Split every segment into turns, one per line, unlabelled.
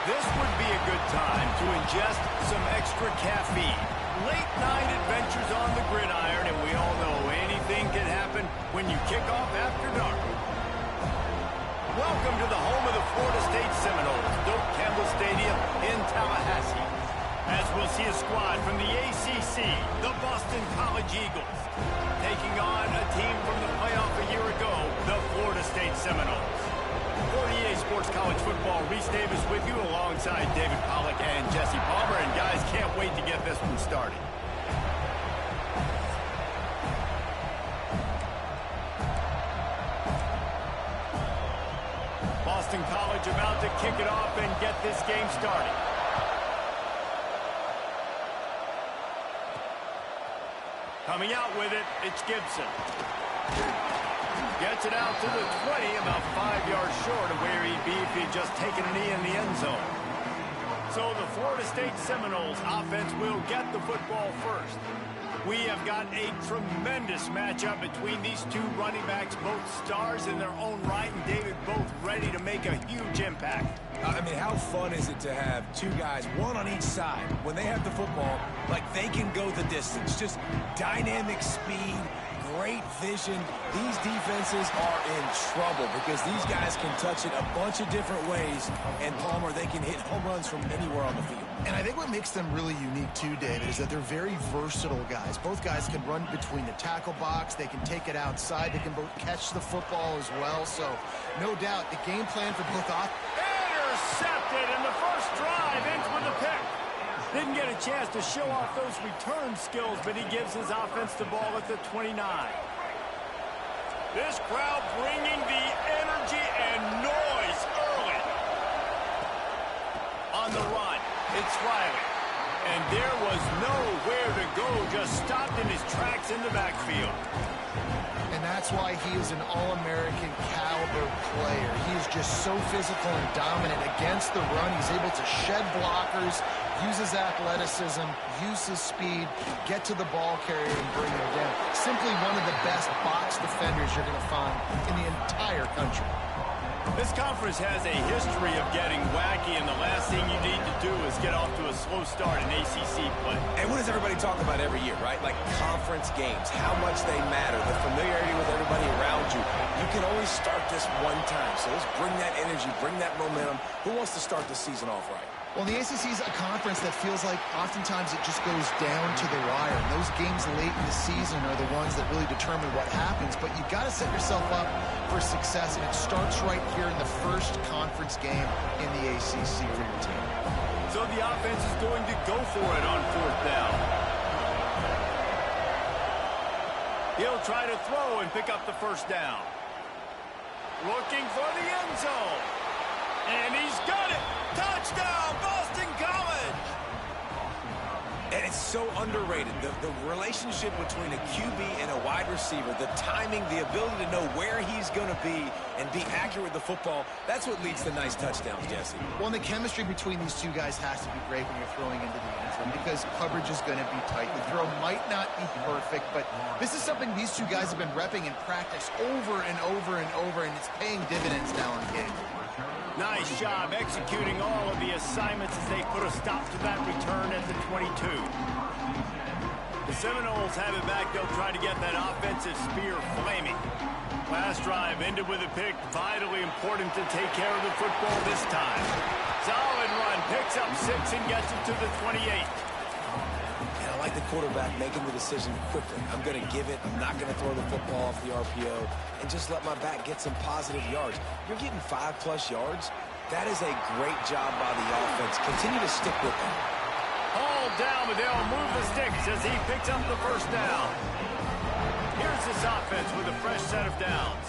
This would be a good time to ingest some extra caffeine. Late night adventures on the gridiron, and we all know anything can happen when you kick off after dark. Welcome to the home of the Florida State Seminoles, Doak Campbell Stadium in Tallahassee. As we'll see a squad from the ACC, the Boston College Eagles, taking on a team from the playoff a year ago, the Florida State Seminoles. For the EA Sports College Football, Reese Davis with you alongside David Pollack and Jesse Palmer. And guys, can't wait to get this one started. Boston College about to kick it off and get this game started. Coming out with it, it's Gibson. Gets it out to the 20, about 5 yards short of where he'd be if he'd just taken a knee in the end zone. So the Florida State Seminoles offense will get the football first. We have got a tremendous matchup between these two running backs, both stars in their own right, and David, both ready to make a huge impact.
I mean, how fun is it to have two guys, one on each side, when they have the football, like they can go the distance. Just dynamic speed, great vision. These defenses are in trouble because these guys can touch it a bunch of different ways, and Palmer, they can hit home runs from anywhere on the field.
And I think what makes them really unique too, David, is that they're very versatile guys. Both guys can run between the tackle box. They can take it outside. They can both catch the football as well. So, no doubt, the game plan for both
intercepted in the first drive, ends with a pick. Didn't get a chance to show off those return skills, but he gives his offense the ball at the 29. This crowd bringing the energy and noise early. On the run, it's Riley. And there was nowhere to go, just stopped in his tracks in the backfield.
And that's why he is an All-American caliber player. He is just so physical and dominant against the run. He's able to shed blockers, use his athleticism, use his speed, get to the ball carrier and bring him down. Simply one of the best box defenders you're going to find in the entire country.
This conference has a history of getting wacky, and the last thing you need to do is get off to a slow start in ACC play.
And what does everybody talk about every year, right? Like conference games, how much they matter, the familiarity with everybody around you. You can always start this one time, so let's bring that energy, bring that momentum. Who wants to start the season off right?
Well, the ACC is a conference that feels like oftentimes it just goes down to the wire. And those games late in the season are the ones that really determine what happens. But you've got to set yourself up for success, and it starts right here in the first conference game in the ACC for your team.
So the offense is going to go for it on fourth down. He'll try to throw and pick up the first down. Looking for the end zone. And he's got it. Touchdown, Boston College!
And it's so underrated. The relationship between a QB and a wide receiver, the timing, the ability to know where he's going to be and be accurate with the football, that's what leads to nice touchdowns, Jesse.
Well, the chemistry between these two guys has to be great when you're throwing into the end zone because coverage is going to be tight. The throw might not be perfect, but this is something these two guys have been repping in practice over and over and over, and it's paying dividends now in game.
Nice job executing all of the assignments as they put a stop to that return at the 22. The Seminoles have it back. They'll try to get that offensive spear flaming. Last drive ended with a pick. Vitally important to take care of the football this time. Solid run. Picks up 6 and gets it to the 28.
And I like the quarterback making the decision quickly. I'm going to give it. I'm not going to throw the football off the RPO and just let my back get some positive yards. You're getting 5+ yards. That is a great job by the offense. Continue to stick with them.
All down, but they'll move the sticks as he picks up the first down. Here's this offense with a fresh set of downs.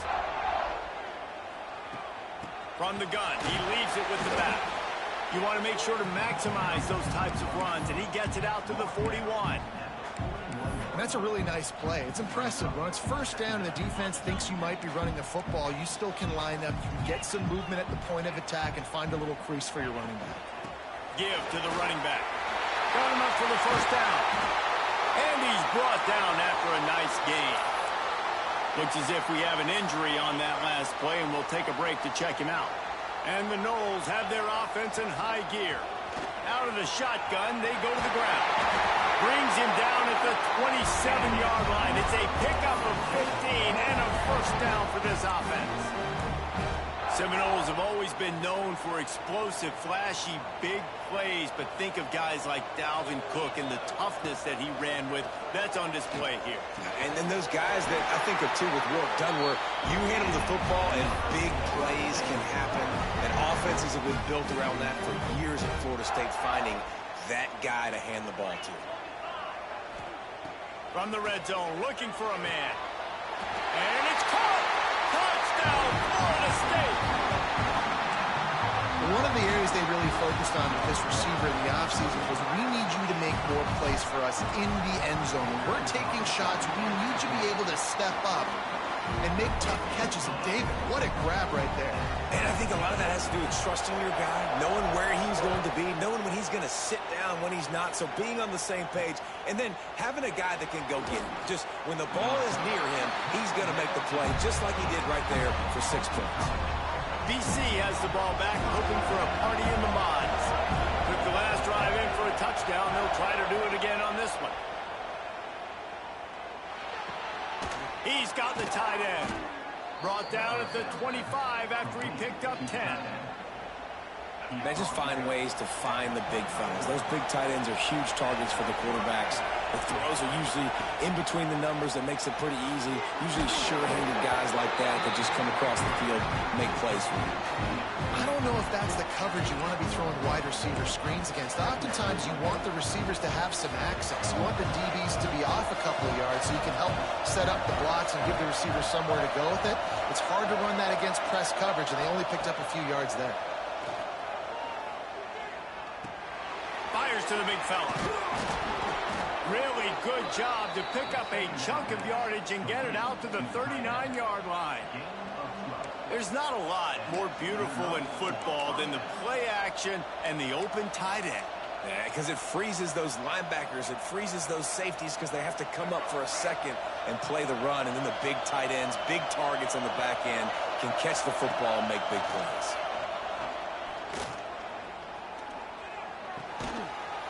From the gun, he leaves it with the back. You want to make sure to maximize those types of runs, and he gets it out to the 41.
And that's a really nice play. It's impressive. When it's first down and the defense thinks you might be running the football, you still can line up, you can get some movement at the point of attack and find a little crease for your running back.
Give to the running back. Got him up for the first down. And he's brought down after a nice gain. Looks as if we have an injury on that last play, and we'll take a break to check him out. And the Noles have their offense in high gear. Out of the shotgun, they go to the ground. Brings him down at the 27-yard line. It's a pickup of 15 and a first down for this offense. Seminoles have always been known for explosive, flashy, big plays, but think of guys like Dalvin Cook and the toughness that he ran with. That's on display here.
And then those guys that I think of, too, with Warrick Dunn, where you hand them the football and big plays can happen. And offenses have been built around that for years at Florida State, finding that guy to hand the ball to.
From the red zone, looking for a man. And it's caught! Touchdown, Florida State!
One of the areas they really focused on with this receiver in the offseason was, we need you to make more plays for us in the end zone. When we're taking shots, we need you to be able to step up and make tough catches. And David, what a grab right there.
And I think a lot of that has to do with trusting your guy, knowing where he's going to be, knowing when he's going to sit down, when he's not. So being on the same page, and then having a guy that can go get him. Just when the ball is near him, he's going to make the play, just like he did right there for 6 points.
BC has the ball back, hoping for a party in the mods. Took the last drive in for a touchdown. They'll try to do it again on this one. He's got the tight end. Brought down at the 25 after he picked up 10.
They just find ways to find the big fellas. Those big tight ends are huge targets for the quarterbacks. The throws are usually in between the numbers. That makes it pretty easy. Usually sure-handed guys like that just come across the field, make plays for you.
I don't know if that's the coverage you want to be throwing wide receiver screens against. Oftentimes you want the receivers to have some access. You want the DBs to be off a couple of yards so you can help set up the blocks and give the receivers somewhere to go with it. It's hard to run that against press coverage, and they only picked up a few yards there.
Fires to the big fella. Really good job to pick up a chunk of yardage and get it out to the 39-yard line. There's not a lot more beautiful in football than the play action and the open tight end.
Yeah, because it freezes those linebackers. It freezes those safeties because they have to come up for a second and play the run. And then the big tight ends, big targets on the back end, can catch the football and make big plays.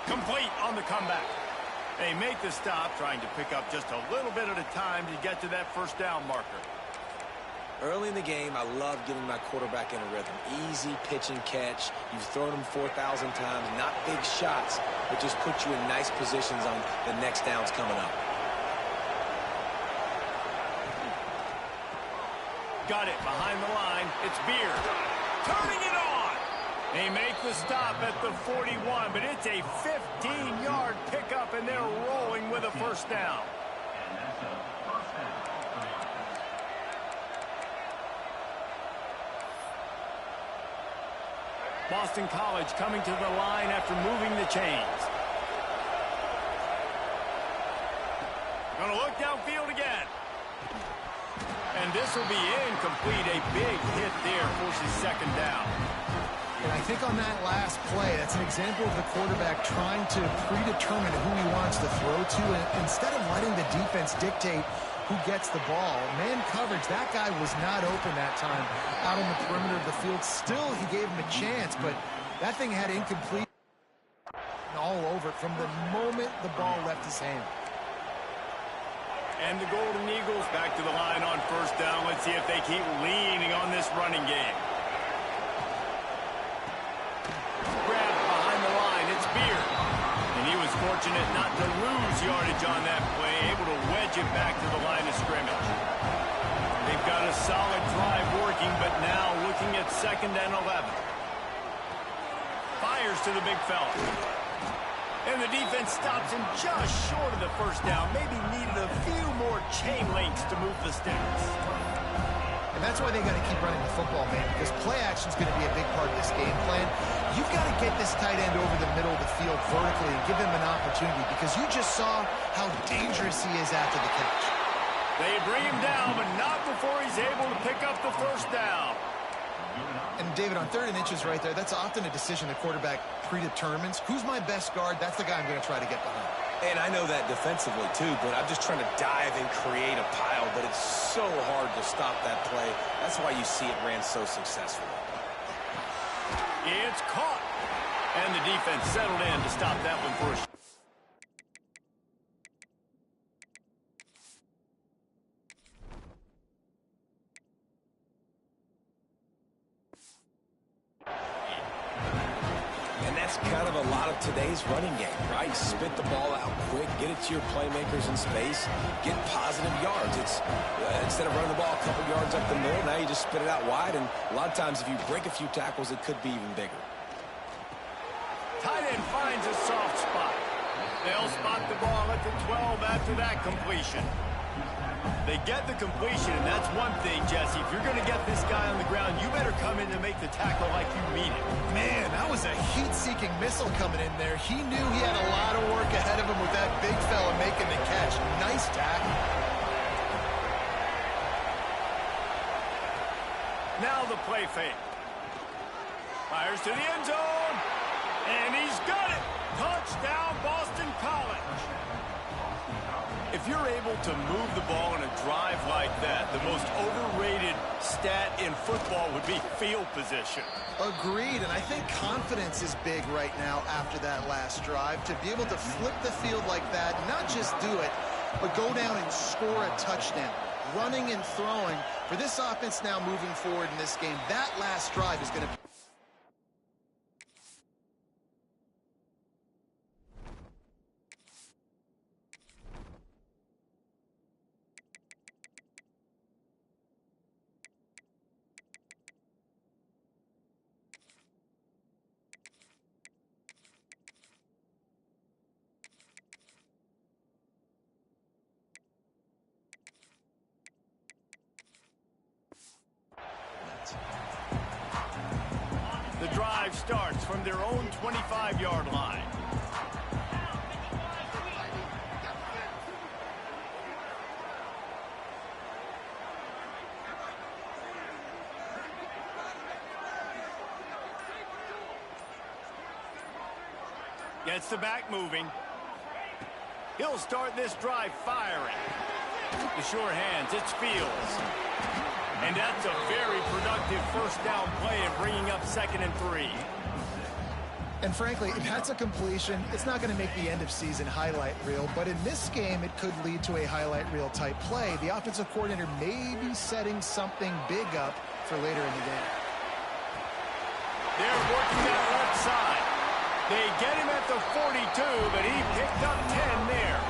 Complete on the comeback. They make the stop, trying to pick up just a little bit at a time to get to that first down marker.
Early in the game, I love getting my quarterback in a rhythm. Easy pitch and catch. You've thrown them 4,000 times. Not big shots, but just put you in nice positions on the next downs coming up.
Got it behind the line. It's Beard. Turning it on. They make the stop at the 41, but it's a 15-yard pickup, and they're rolling with a first down. Boston College coming to the line after moving the chains. Gonna look downfield again. And this will be incomplete. A big hit there, forces second down.
And I think on that last play, that's an example of the quarterback trying to predetermine who he wants to throw to. And instead of letting the defense dictate who gets the ball, man coverage, that guy was not open that time out on the perimeter of the field. Still, he gave him a chance, but that thing had incomplete all over it from the moment the ball left his hand.
And the Golden Eagles back to the line on first down. Let's see if they keep leaning on this running game. Grab behind the line. It's Beard. And he was fortunate not to lose yardage on that play, able to wedge it back to the line of scrimmage. They've got a solid drive working, but now looking at 2nd and 11. Fires to the big fella. And the defense stops him just short of the first down. Maybe needed a few more chain links to move the sticks.
And that's why they got to keep running the football, man, because play action is going to be a big part of this game plan. You've got to get this tight end over the middle of the field vertically and give him an opportunity, because you just saw how dangerous he is after the catch.
They bring him down, but not before he's able to pick up the first down.
And, David, on 3rd and inches right there, that's often a decision the quarterback predetermines. Who's my best guard? That's the guy I'm going to try to get behind.
And I know that defensively, too, but I'm just trying to dive and create a pile, but it's so hard to stop that play. That's why you see it ran so successfully.
It's caught. And the defense settled in to stop that one for a
kind of a lot of today's running game, right? Spit the ball out quick, get it to your playmakers in space, get positive yards. It's instead of running the ball a couple yards up the middle, now you just spit it out wide, and a lot of times if you break a few tackles, it could be even bigger.
Tight end finds a soft spot. They'll spot the ball at the 12 after that completion. They get the completion, and that's one thing, Jesse. If you're going to get this guy on the ground, you better come in to make the tackle like you mean it.
Man, that was a heat-seeking missile coming in there. He knew he had a lot of work ahead of him with that big fella making the catch. Nice tackle.
Now the play fake. Fires to the end zone, and he's got it. Touchdown, Boston College. If you're able to move the ball in a drive like that, the most overrated stat in football would be field position.
Agreed, and I think confidence is big right now after that last drive. To be able to flip the field like that, not just do it, but go down and score a touchdown. Running and throwing. For this offense now moving forward in this game, that last drive is going to be...
The drive starts from their own 25-yard line. Gets the back moving. He'll start this drive firing. The sure hands, it's Fields. And that's a very productive first down play of bringing up 2nd and 3.
And frankly, if that's a completion, it's not going to make the end of season highlight reel. But in this game, it could lead to a highlight reel type play. The offensive coordinator may be setting something big up for later in the game.
They're working that left side. They get him at the 42, but he picked up 10 there.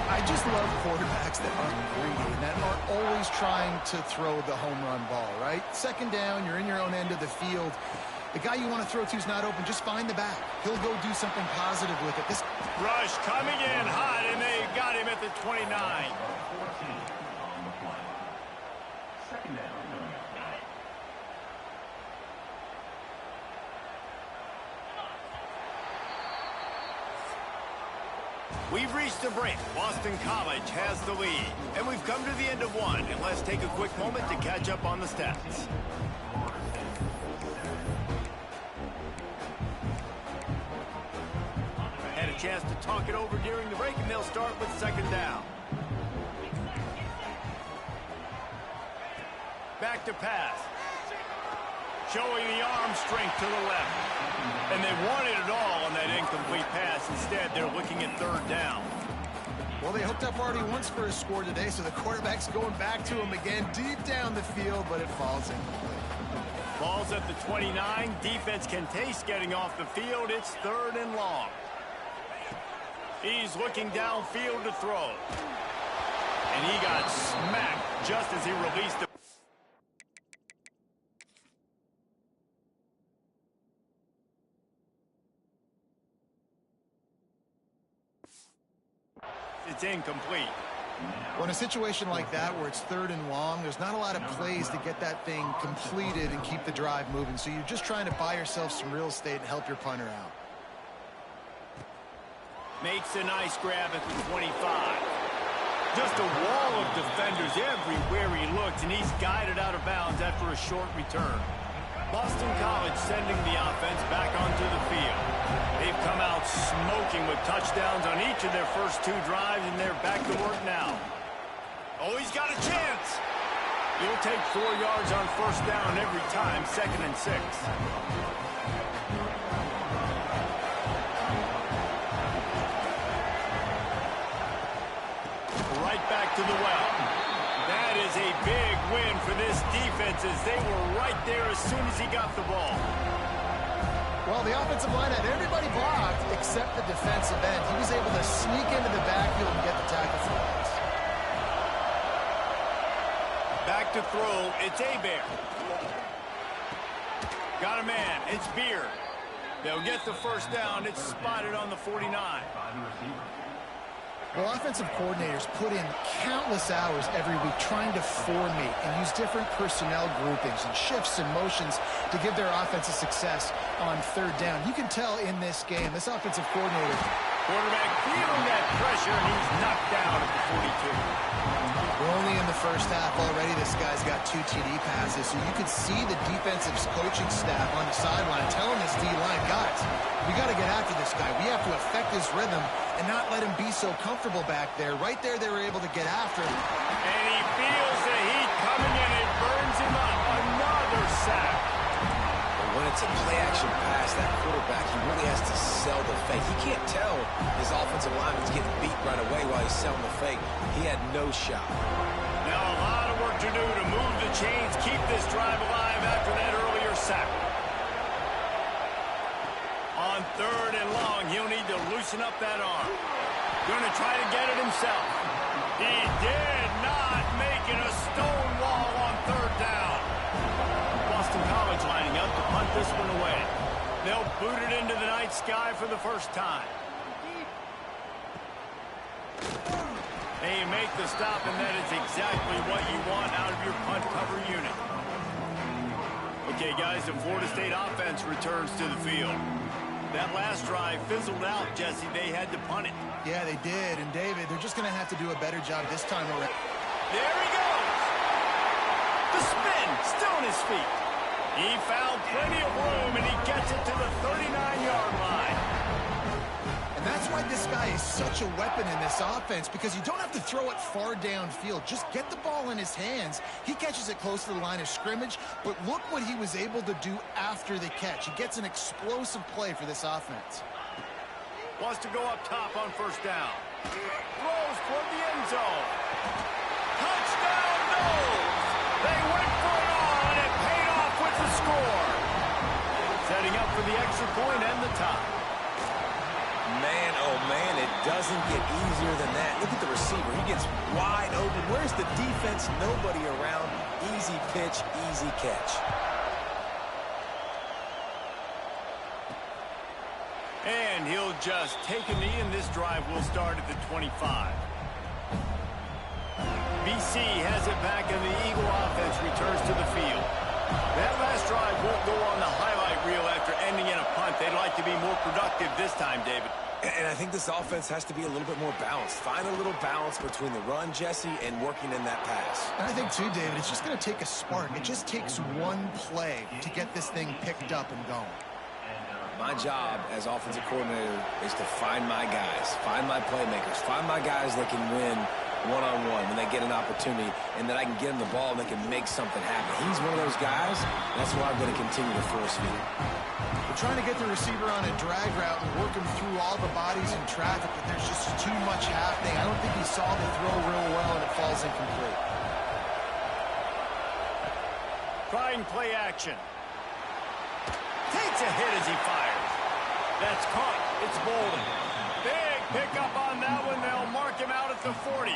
I just love quarterbacks that aren't greedy and that aren't always trying to throw the home run ball, right? 2nd down, you're in your own end of the field. The guy you want to throw to is not open. Just find the back. He'll go do something positive with it. This
rush coming in hot, and they got him at the 29. We've reached a break. Boston College has the lead. And we've come to the end of one. And let's take a quick moment to catch up on the stats. Had a chance to talk it over during the break, and they'll start with 2nd down. Back to pass. Showing the arm strength to the left. And they wanted it all on that incomplete pass. Instead, they're looking at 3rd down.
Well, they hooked up already once for a score today, so the quarterback's going back to him again deep down the field, but it falls incomplete.
Ball's at the 29. Defense can taste getting off the field. It's 3rd and long. He's looking downfield to throw. And he got smacked just as he released the... It's incomplete.
Well, in a situation like that where it's 3rd and long, there's not a lot of plays to get that thing completed and keep the drive moving. So you're just trying to buy yourself some real estate and help your punter out.
Makes a nice grab at the 25. Just a wall of defenders everywhere he looks, and he's guided out of bounds after a short return. Boston College sending the offense back onto the field. They've come out smoking with touchdowns on each of their first 2 drives, and they're back to work now. Oh, he's got a chance. You'll take 4 yards on first down every time, 2nd and 6. Right back to the well. That is a big win for this defense as they were right there as soon as he got the ball.
Well, the offensive line had everybody blocked except the defensive end. He was able to sneak into the backfield and get the tackle for loss.
Back to throw, it's Hebert. Got a man, it's Beard. They'll get the first down, it's spotted on the 49.
Well, offensive coordinators put in countless hours every week trying to formate and use different personnel groupings and shifts and motions to give their offensive success on third down. You can tell in this game, this offensive coordinator.
Quarterback feeling that pressure, and he's knocked down at the 42.
We're only in the first half already. This guy's got 2 TD passes, so you could see the defensive coaching staff on the sideline telling this D-line, guys, we got to get after this guy. We have to affect his rhythm and not let him be so comfortable back there. Right there, they were able to get after him.
And he feels the heat coming in. It burns him up. Another sack.
When it's a play-action pass, that quarterback, he really has to sell the fake. He can't tell his offensive lineman's getting beat right away while he's selling the fake. He had no shot.
Now a lot of work to do to move the chains, keep this drive alive after that earlier sack. On 3rd and long, he'll need to loosen up that arm. Going to try to get it himself. He did not make it a stone wall on 3rd down. Boston College lining up to punt this one away. They'll boot it into the night sky for the first time. They make the stop, and that is exactly what you want out of your punt cover unit. Okay, guys, the Florida State offense returns to the field. That last drive fizzled out, Jesse. They had to punt it.
Yeah, they did. And, David, they're just going to have to do a better job this time around.
There he goes. The spin, still on his feet. He found plenty of room, and he gets it to the 39-yard line.
And that's why this guy is such a weapon in this offense, because you don't have to throw it far downfield. Just get the ball in his hands. He catches it close to the line of scrimmage, but look what he was able to do after the catch. He gets an explosive play for this offense.
Wants to go up top on first down. Throws toward the end zone. Touchdown, Noles! They went for it all, and it paid off with the score. Setting up for the extra point and the tie.
Man, oh man, it doesn't get easier than that. Look at the receiver. He gets wide open. Where's the defense? Nobody around. Easy pitch, easy catch.
And he'll just take a knee, and this drive will start at the 25. BC has it back, and the Eagle offense returns to the field. That last drive won't go on the highlight reel after ending in a punt. They'd like to be more productive this time, David.
And I think this offense has to be a little bit more balanced. Find a little balance between the run, Jesse, and working in that pass.
And I think, too, David, it's just going to take a spark. It just takes one play to get this thing picked up and going.
My job as offensive coordinator is to find my guys, find my playmakers, find my guys that can win one-on-one when they get an opportunity, and that I can get them the ball and they can make something happen. He's one of those guys. That's why I'm going to continue to force feed.
We're trying to get the receiver on a drag route and work him through all the bodies in traffic, but there's just too much happening. I don't think he saw the throw real well, and it falls incomplete.
Trying play action. Takes a hit as he fires. That's caught. It's Bolden. Big pickup on that one. They'll mark him out at the 40.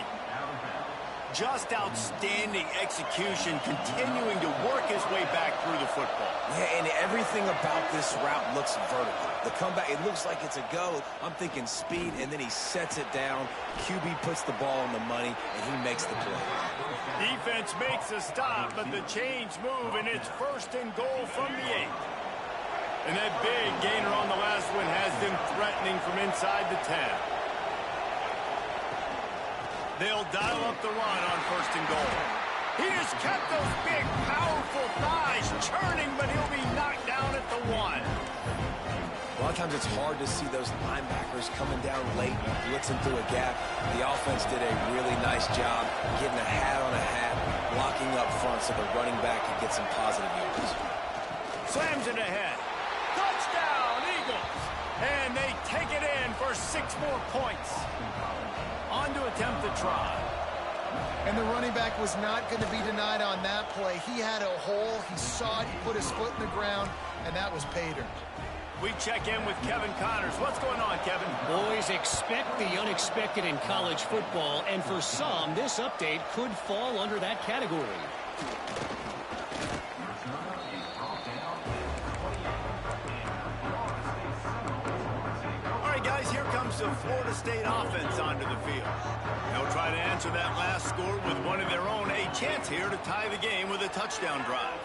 Just outstanding execution, continuing to work his way back through the football.
Yeah, and everything about this route looks vertical. The comeback, it looks like it's a go. I'm thinking speed, and then he sets it down. QB puts the ball on the money, and he makes the play.
Defense makes a stop, but the chains move, and it's 1st and goal from the 8. And that big gainer on the last one has them threatening from inside the 10. They'll dial up the run on 1st and goal. He has kept those big, powerful thighs churning, but he'll be knocked down at the 1.
A lot of times it's hard to see those linebackers coming down late and blitzing through a gap. The offense did a really nice job getting a hat on a hat, blocking up front so the running back can get some positive yards.
Slams it ahead. Touchdown, Eagles! And they take it in for 6 more points. On to attempt the try.
And the running back was not going to be denied on that play. He had a hole. He saw it. He put his foot in the ground, and that was pay dirt.
We check in with Kevin Connors. What's going on, Kevin?
Boys, expect the unexpected in college football, and for some, this update could fall under that category.
All right, guys, here comes the Florida State offense onto the field. They'll try to answer that last score with one of their own. A chance here to tie the game with a touchdown drive.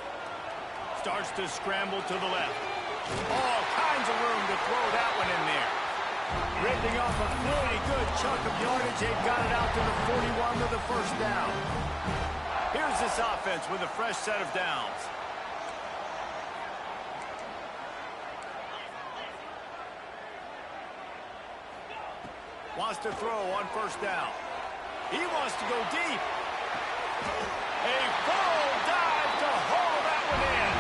Starts to scramble to the left. All kinds of room to throw that one in there. Ripping off a really good chunk of yardage. They've got it out to the 41 with the first down. Here's this offense with a fresh set of downs. Wants to throw on first down. He wants to go deep. A full dive to haul that one in.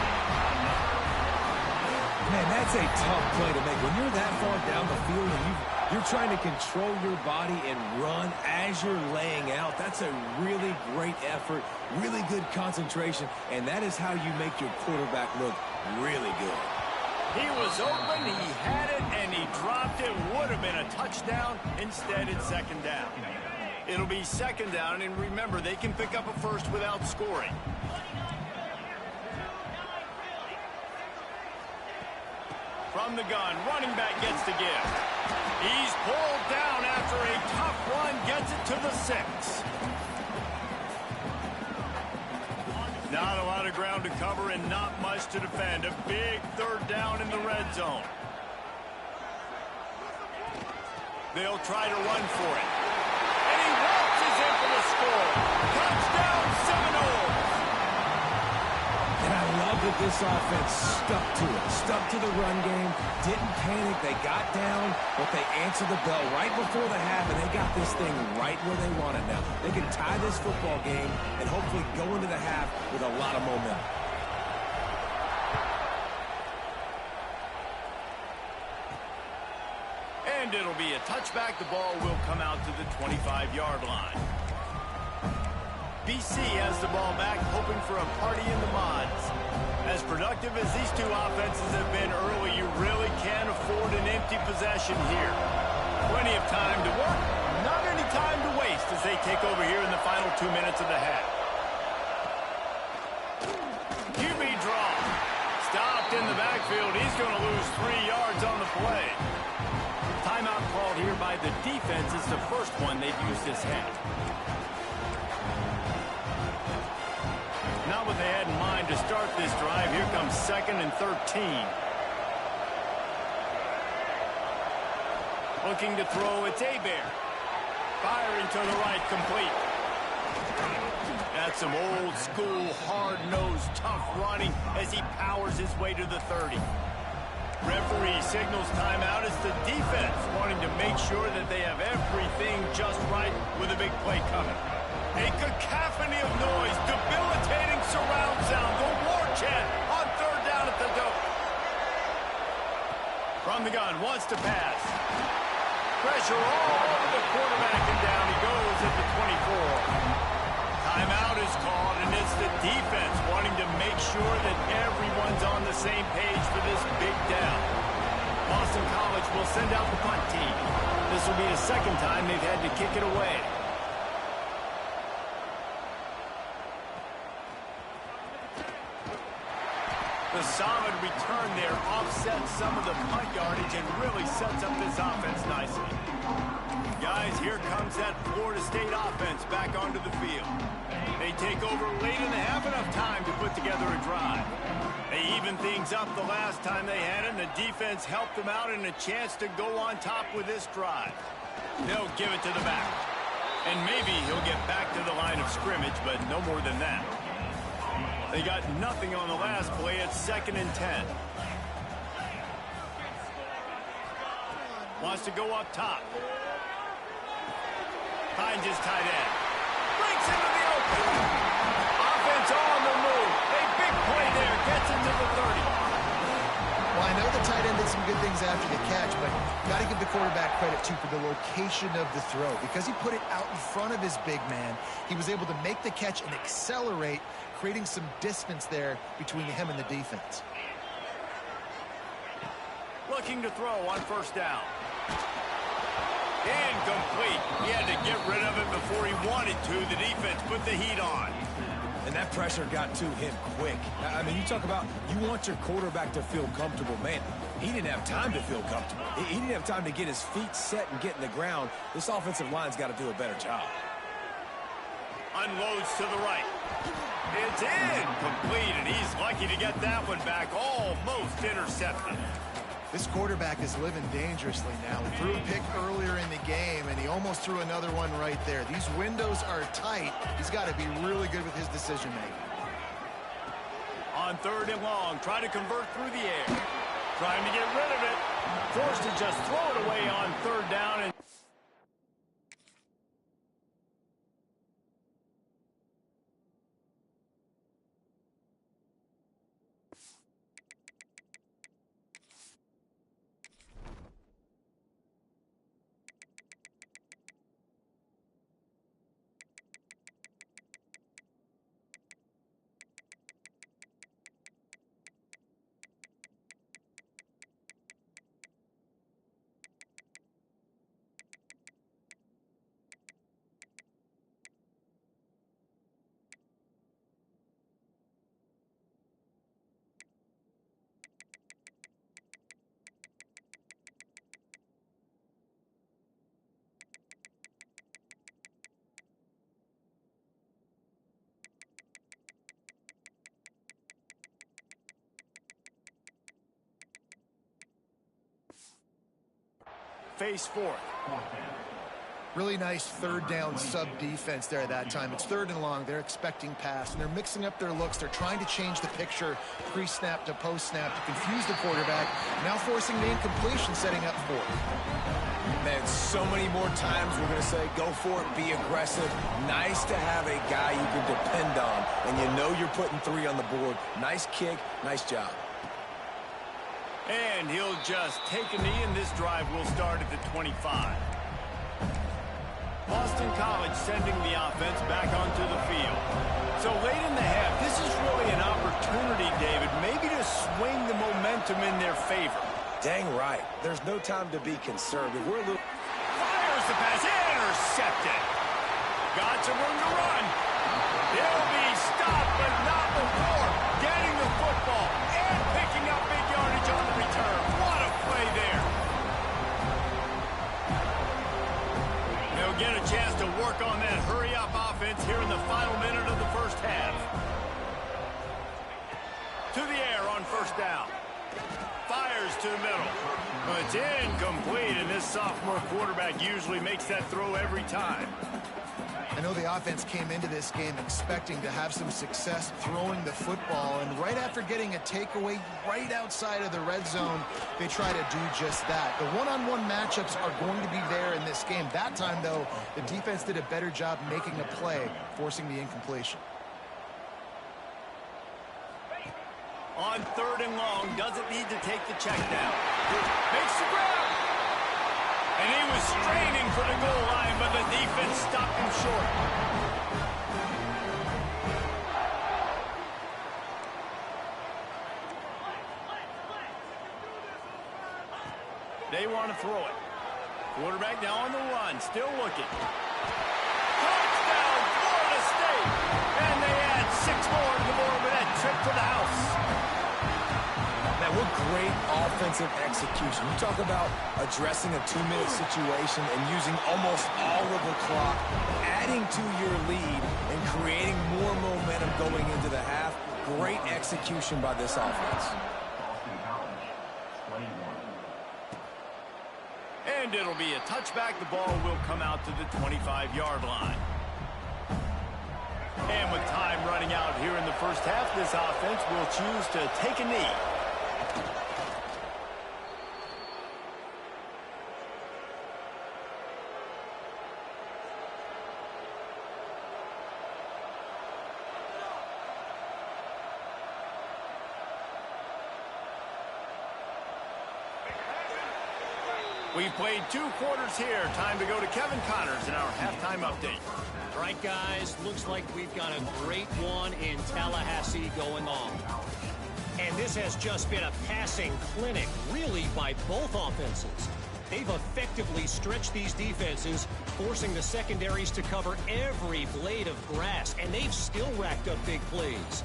Man, that's a tough play to make. When you're that far down the field and you're trying to control your body and run as you're laying out, that's a really great effort, really good concentration, and that is how you make your quarterback look really good.
He was open, he had it, and he dropped it. Would have been a touchdown. Instead, it's second down. It'll be second down, and remember, they can pick up a first without scoring. From the gun, running back gets the give. He's pulled down after a tough run, gets it to the 6. Not a lot of ground to cover and not much to defend. A big third down in the red zone. They'll try to run for it. And he waltzes in for the score. Touchdown, Seminoles!
And I love that this offense stuck to it, stuck to the run game, didn't panic. They got down, but they answered the bell right before the half, and they got this thing right where they want it now. They can tie this football game and hopefully go into the half with a lot of momentum.
And it'll be a touchback. The ball will come out to the 25-yard line. BC has the ball back, hoping for a party in the mods. As productive as these two offenses have been early, you really can't afford an empty possession here. Plenty of time to work, not any time to waste as they take over here in the final 2 minutes of the half. QB draw. Stopped in the backfield. He's going to lose 3 yards on the play. Timeout called here by the defense. It's the first one they've used this half. Not what they had in mind to start this drive. Here comes 2nd and 13. Looking to throw, it's Hebert. Firing to the right, complete. That's some old school, hard-nosed, tough running as he powers his way to the 30. Referee signals timeout. It's the defense wanting to make sure that they have everything just right with a big play coming. A cacophony of noise, debilitating surround sound, the war chant on third down at the dope. From the gun, wants to pass. Pressure all over the quarterback, and down he goes at the 24. Timeout is called, and it's the defense wanting to make sure that everyone's on the same page for this big down. Boston College will send out the punt team. This will be the second time they've had to kick it away. The solid return there offsets some of the punt yardage and really sets up this offense nicely. Guys, here comes that Florida State offense back onto the field. They take over late in the half, enough time to put together a drive. They even things up the last time they had it, and the defense helped them out and a chance to go on top with this drive. They'll give it to the back. And maybe he'll get back to the line of scrimmage, but no more than that. They got nothing on the last play. It's 2nd and 10. Wants to go up top. Finds his tight end. Breaks into the open.
Got to give the quarterback credit, too, for the location of the throw. Because he put it out in front of his big man, he was able to make the catch and accelerate, creating some distance there between him and the defense.
Looking to throw on first down. Incomplete. He had to get rid of it before he wanted to. The defense put the heat on.
And that pressure got to him quick. I mean, you talk about you want your quarterback to feel comfortable. Man, he didn't have time to feel comfortable. He didn't have time to get his feet set and get in the ground. This offensive line's got to do a better job.
Unloads to the right. It's incomplete, and he's lucky to get that one back. Almost intercepted.
This quarterback is living dangerously now. He threw a pick earlier in the game, and he almost threw another one right there. These windows are tight. He's got to be really good with his decision-making.
On third and long, try to convert through the air. Trying to get rid of it. Forced to just throw it away on third down. And face fourth.
Really nice third down sub defense there at that time. It's third and long. They're expecting pass, and they're mixing up their looks. They're trying to change the picture pre-snap to post-snap to confuse the quarterback, now forcing the incompletion, setting up for it.
Man, so many more times we're going to say, go for it, be aggressive. Nice to have a guy you can depend on, and you know you're putting 3 on the board. Nice kick, nice job.
And he'll just take a knee, and this drive will start at the 25. Boston College sending the offense back onto the field. So late in the half, this is really an opportunity, David, maybe to swing the momentum in their favor.
Dang right. There's no time to be conservative. We're a little...
Fires the pass, intercepted. Got some room to run. He'll be stopped, but not before getting the football and picking up big yardage on the return. What a play there. They'll get a chance to work on that hurry-up offense here in the final minute of the first half. To the air on first down. Fires to the middle. But it's incomplete, and this sophomore quarterback usually makes that throw every time.
I know the offense came into this game expecting to have some success throwing the football, and right after getting a takeaway right outside of the red zone, they try to do just that. The one-on-one matchups are going to be there in this game. That time, though, the defense did a better job making a play, forcing the incompletion.
On third and long, doesn't need to take the check down. Makes the grab. And he was straining for the goal line, but the defense stopped him short. They want to throw it. Quarterback now on the run, still looking. Touchdown, Florida State! And they add 6 more to the board with that trip to the house.
Man, what great offensive execution. You talk about addressing a 2-minute situation and using almost all of the clock, adding to your lead and creating more momentum going into the half. Great execution by this offense.
And it'll be a touchback. The ball will come out to the 25-yard line. And with time running out here in the first half, this offense will choose to take a knee. We've played 2 quarters here. Time to go to Kevin Connors in our halftime update.
All right, guys, looks like we've got a great one in Tallahassee going on. And this has just been a passing clinic, really, by both offenses. They've effectively stretched these defenses, forcing the secondaries to cover every blade of grass, and they've still racked up big plays.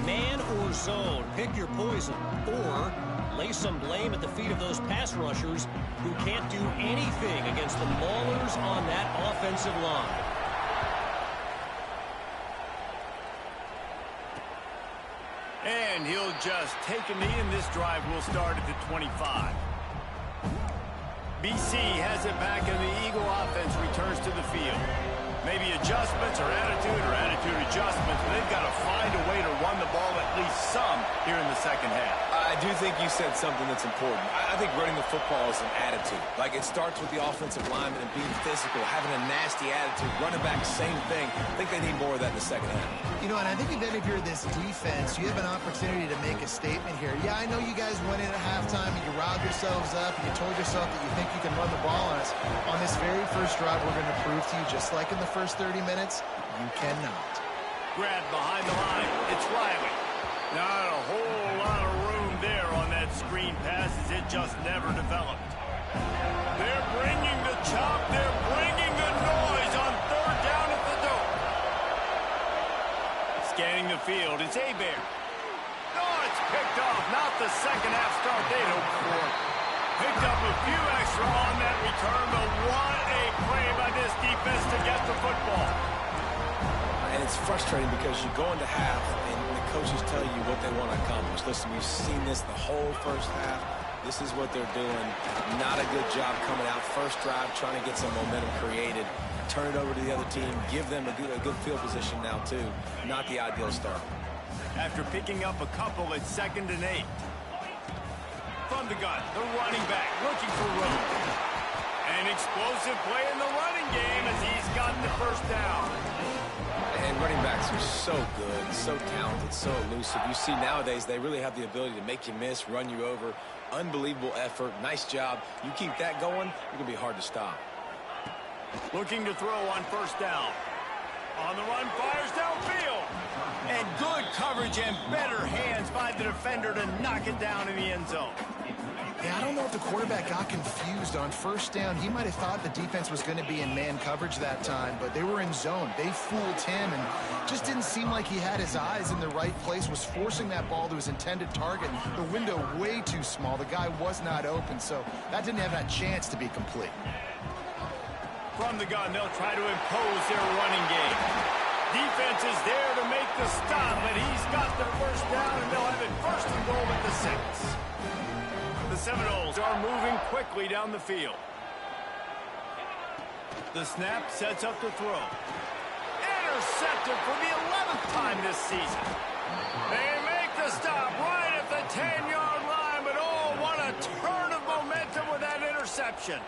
Man or zone, pick your poison, or lay some blame at the feet of those pass rushers who can't do anything against the maulers on that offensive line.
And he'll just take a knee, and this drive will start at the 25. BC has it back, and the Eagle offense returns to the field. Maybe adjustments or attitude adjustments, but they've got to find a way to run the ball at least some here in the second half.
I do think you said something that's important. I think running the football is an attitude. Like, it starts with the offensive lineman and being physical, having a nasty attitude. Running back, same thing. I think they need more of that in the second half.
You know, and I think then if you're this defense, you have an opportunity to make a statement here. Yeah, I know you guys went in at halftime and you riled yourselves up and you told yourself that you think you can run the ball on us. On this very first drive, we're going to prove to you, just like in the first 30 minutes, you cannot.
Grab behind the line. It's Riley. Not a whole lot of room there on that screen pass, as it just never developed. They're bringing the chop. They're bringing the noise on third down at the dome. Scanning the field, it's Hebert. Oh, it's picked off. Not the second half start they'd hoped for. Picked up a few extra on that return, but what a play by this defense to get the football.
And it's frustrating because you go into half and the coaches tell you what they want to accomplish. Listen, we've seen this the whole first half. This is what they're doing. Not a good job coming out first drive, trying to get some momentum created. Turn it over to the other team. Give them a good field position now, too. Not the ideal start.
After picking up a couple at 2nd and 8. From the gun, the running back looking for room. An explosive play in the running game as he's got the first down.
And running backs are so good, so talented, so elusive. You see nowadays they really have the ability to make you miss, run you over. Unbelievable effort. Nice job. You keep that going, you're going to be hard to stop.
Looking to throw on first down. On the run, fires downfield. And good coverage and better hands by the defender to knock it down in the end zone.
Yeah, I don't know if the quarterback got confused on first down. He might have thought the defense was going to be in man coverage that time, but they were in zone. They fooled him and just didn't seem like he had his eyes in the right place, was forcing that ball to his intended target. The window way too small. The guy was not open, so that didn't have that chance to be complete.
From the gun, they'll try to impose their running game. Defense is there to make the stop, but he's got the first down, and they'll have it first and goal at the 6. The Seminoles are moving quickly down the field. The snap sets up the throw. Intercepted for the 11th time this season. They make the stop right at the 10-yard line, but oh, what a turn of momentum with that interception.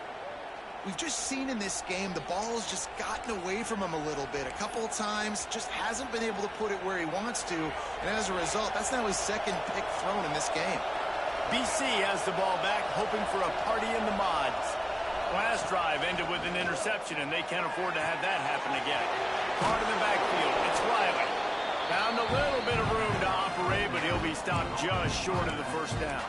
We've just seen in this game the ball has just gotten away from him a little bit. A couple of times, just hasn't been able to put it where he wants to. And as a result, that's now his second pick thrown in this game.
BC has the ball back, hoping for a party in the mods. Last drive ended with an interception, and they can't afford to have that happen again. Hard in the backfield, it's Riley. Found a little bit of room to operate, but he'll be stopped just short of the first down.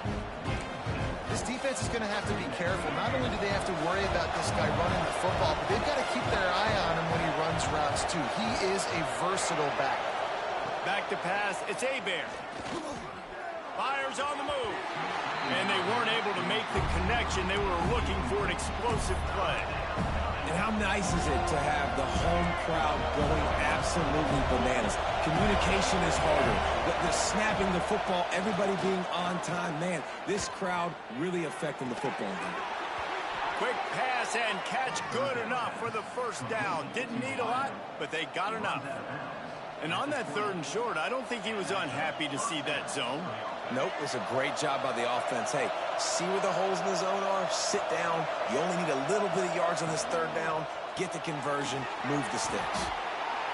This defense is going to have to be careful. Not only do they have to worry about this guy running the football, but they've got to keep their eye on him when he runs routes, too. He is a versatile back.
Back to pass, it's Hebert. Fires on the move. And they weren't able to make the connection. They were looking for an explosive play.
And how nice is it to have the home crowd going absolutely bananas? Communication is harder. The snapping the football, everybody being on time. Man, this crowd really affecting the football game.
Quick pass and catch, good enough for the first down. Didn't need a lot, but they got enough. And on that 3rd and short, I don't think he was unhappy to see that zone.
Nope, it was a great job by the offense. Hey, see where the holes in the zone are? Sit down. You only need a little bit of yards on this 3rd down. Get the conversion. Move the sticks.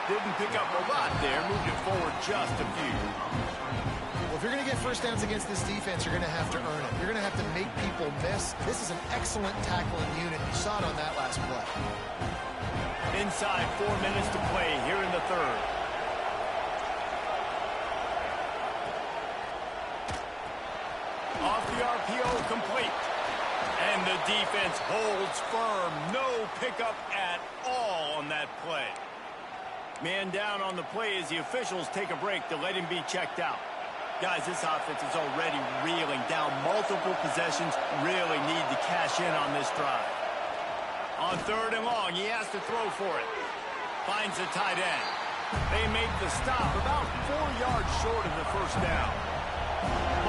Didn't pick up a lot there, moved it forward just a few.
Well, if you're going to get first downs against this defense, you're going to have to earn it. You're going to have to make people miss. This is an excellent tackling unit. You saw it on that last play.
Inside 4 minutes to play here in the third. Off the RPO, complete. And the defense holds firm. No pickup at all on that play. Man down on the play as the officials take a break to let him be checked out. Guys, this offense is already reeling down multiple possessions. Really need to cash in on this drive. On 3rd and long, he has to throw for it. Finds the tight end. They make the stop about 4 yards short of the first down.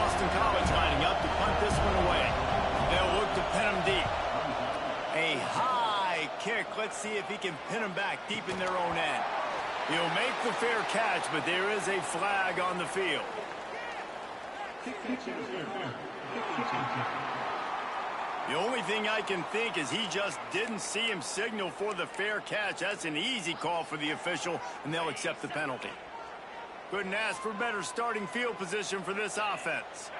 Boston College lining up to punt this one away. They'll look to pin him deep. A high kick. Let's see if he can pin him back deep in their own end. He'll make the fair catch, but there is a flag on the field. The only thing I can think is he just didn't see him signal for the fair catch. That's an easy call for the official, and they'll accept the penalty. Couldn't ask for better starting field position for this offense.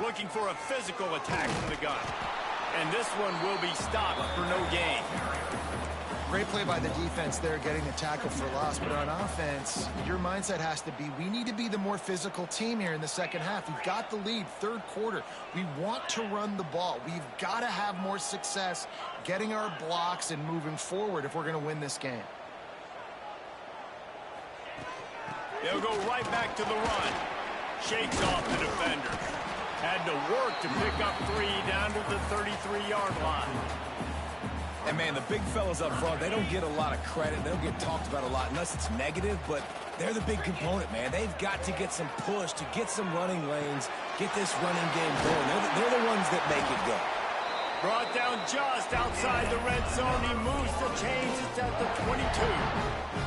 Looking for a physical attack from the gun. And this one will be stopped for no gain.
Great play by the defense there, getting the tackle for loss. But on offense, your mindset has to be, we need to be the more physical team here in the second half. We've got the lead, 3rd quarter. We want to run the ball. We've got to have more success getting our blocks and moving forward if we're going to win this game.
They'll go right back to the run. Shakes off the defender. Had to work to pick up 3 down to the 33-yard line.
And, man, the big fellas up front, they don't get a lot of credit. They don't get talked about a lot unless it's negative, but they're the big component, man. They've got to get some push, to get some running lanes, get this running game going. They're the ones that make it go.
Brought down just outside the red zone. He moves the chains. It's at the 22.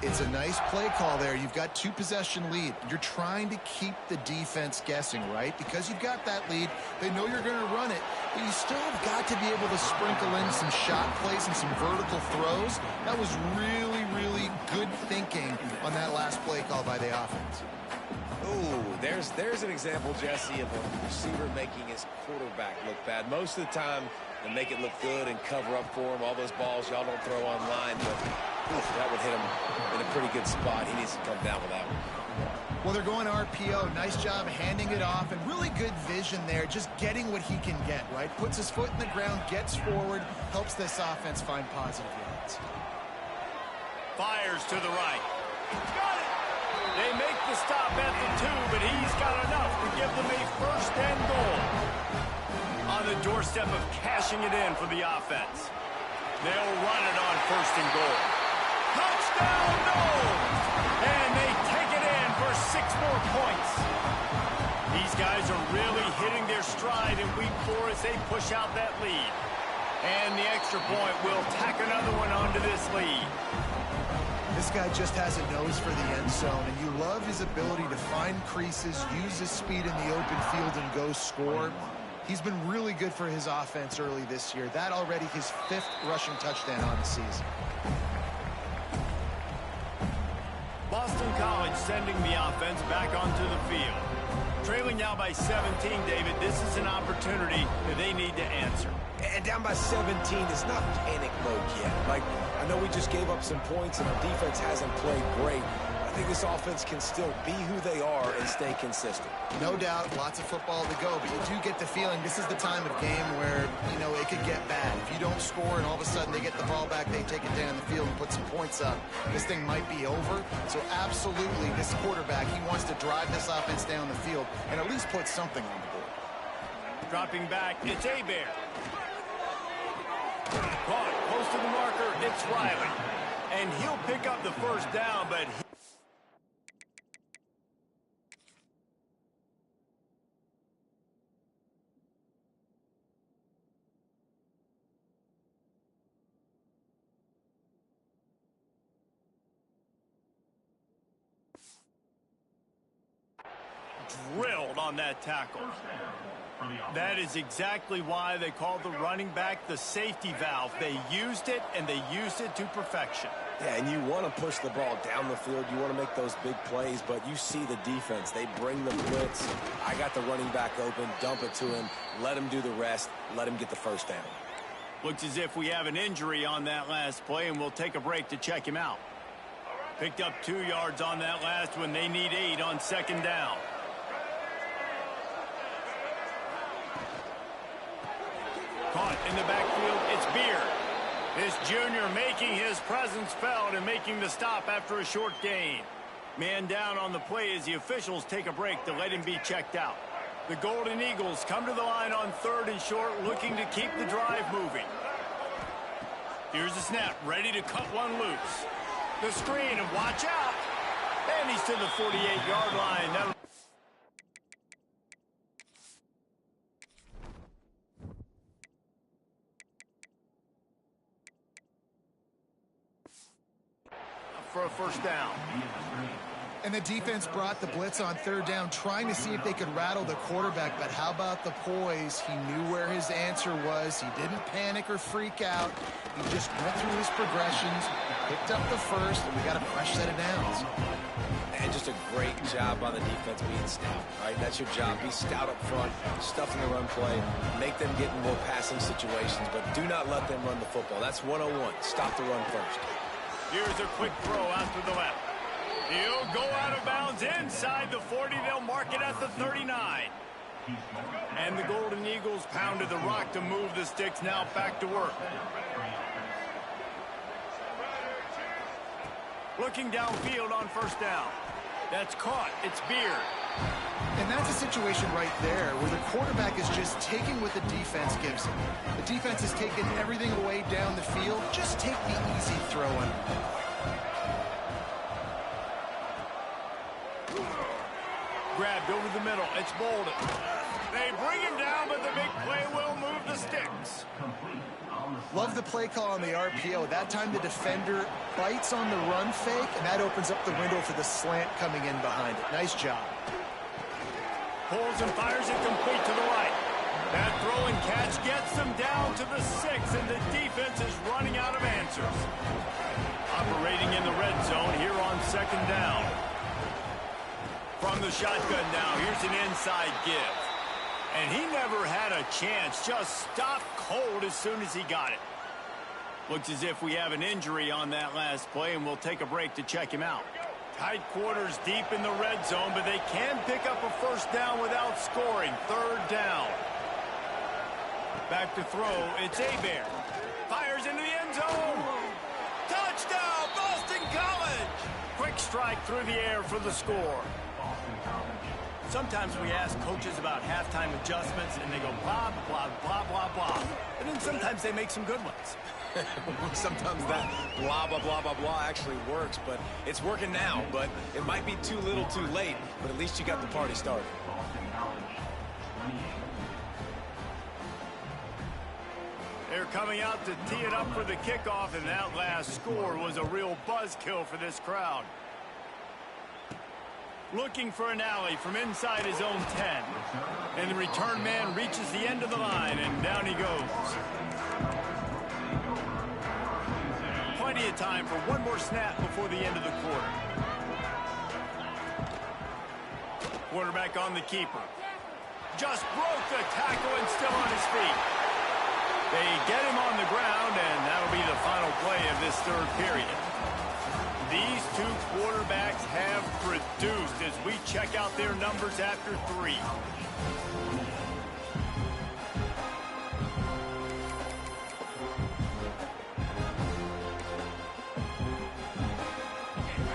It's a nice play call there. You've got 2-possession lead. You're trying to keep the defense guessing, right? Because you've got that lead. They know you're going to run it, but you still have got to be able to sprinkle in some shot plays and some vertical throws. That was really, really good thinking on that last play call by the offense.
Ooh, there's an example, Jesse, of a receiver making his quarterback look bad. Most of the time, they make it look good and cover up for him. All those balls y'all don't throw online, but that would hit him in a pretty good spot. He needs to come down with that one.
Well, they're going RPO. Nice job handing it off, and really good vision there, just getting what he can get, right? Puts his foot in the ground, gets forward, helps this offense find positive yards.
Fires to the right. Got it! They make the stop at the 2, but he's got enough to give them a 1st and goal. On the doorstep of cashing it in for the offense. They'll run it on 1st and goal. Touchdown, no! And they take it in for 6 more points. These guys are really hitting their stride in week 4 as they push out that lead. And the extra point will tack another one onto this lead.
This guy just has a nose for the end zone, and you love his ability to find creases, use his speed in the open field, and go score. He's been really good for his offense early this year. That already his 5th rushing touchdown on the season.
Boston College sending the offense back onto the field. Trailing now by 17, David, this is an opportunity that they need to answer.
And down by 17, it's not panic mode yet. Like, I know we just gave up some points and our defense hasn't played great. I think this offense can still be who they are and stay consistent.
No doubt, lots of football to go, but you do get the feeling this is the time of game where, you know, it could get bad. If you don't score and all of a sudden they get the ball back, they take it down the field and put some points up, this thing might be over. So absolutely, this quarterback, he wants to drive this offense down the field and at least put something on the board.
Dropping back, it's Hebert. Caught close to the marker, it's Riley. And he'll pick up the 1st down, but drilled on that tackle. That is exactly why they call the running back the safety valve. They used it, and they used it to perfection.
Yeah, and you want to push the ball down the field. You want to make those big plays, but you see the defense. They bring the blitz. I got the running back open, dump it to him, let him do the rest, let him get the first down.
Looks as if we have an injury on that last play, and we'll take a break to check him out. Picked up 2 yards on that last one. They need 8 on second down. Caught in the backfield, it's Beard. This junior making his presence felt and making the stop after a short gain. Man down on the play as the officials take a break to let him be checked out. The Golden Eagles come to the line on 3rd and short, looking to keep the drive moving. Here's the snap, ready to cut one loose. The screen, and watch out. And he's to the 48-yard line. That'll for a first down.
And the defense brought the blitz on 3rd down, trying to see if they could rattle the quarterback. But how about the poise? He knew where his answer was. He didn't panic or freak out. He just went through his progressions, picked up the first, and we got a fresh set of downs.
And just a great job by the defense being stout, right? That's your job. Be stout up front, stuff in the run play, make them get in more passing situations, but do not let them run the football. That's 101. Stop the run first.
Here's a quick throw out to the left. He'll go out of bounds inside the 40. They'll mark it at the 39. And the Golden Eagles pounded the rock to move the sticks. Now back to work. Looking downfield on first down. That's caught. It's Beard.
And that's a situation right there where the quarterback is just taking what the defense gives him. The defense is taking everything away down the field. Just take the easy throw in.
Grabbed over the middle. It's Bolden. They bring him down, but the big play will move the sticks.
Love the play call on the RPO. That time the defender bites on the run fake, and that opens up the window for the slant coming in behind it. Nice job.
Pulls and fires it complete to the right. That throw and catch gets them down to the 6, and the defense is running out of answers. Operating in the red zone here on second down. From the shotgun now, here's an inside give. And he never had a chance, just stopped cold as soon as he got it. Looks as if we have an injury on that last play, and we'll take a break to check him out. Tight quarters deep in the red zone, but they can pick up a first down without scoring. 3rd down. Back to throw, it's Hebert. Fires into the end zone. Touchdown, Boston College! Quick strike through the air for the score. Sometimes we ask coaches about halftime adjustments, and they go blah, blah, blah, blah, blah. And then sometimes they make some good ones.
Sometimes that blah, blah, blah, blah, blah actually works, but it's working now. But it might be too little too late, but at least you got the party started.
They're coming out to tee it up for the kickoff, and that last score was a real buzzkill for this crowd. Looking for an alley from inside his own 10. And the return man reaches the end of the line, and down he goes. Plenty of time for one more snap before the end of the quarter. Quarterback on the keeper. Just broke the tackle and still on his feet. They get him on the ground, and that'll be the final play of this 3rd period. These two quarterbacks have produced as we check out their numbers after 3.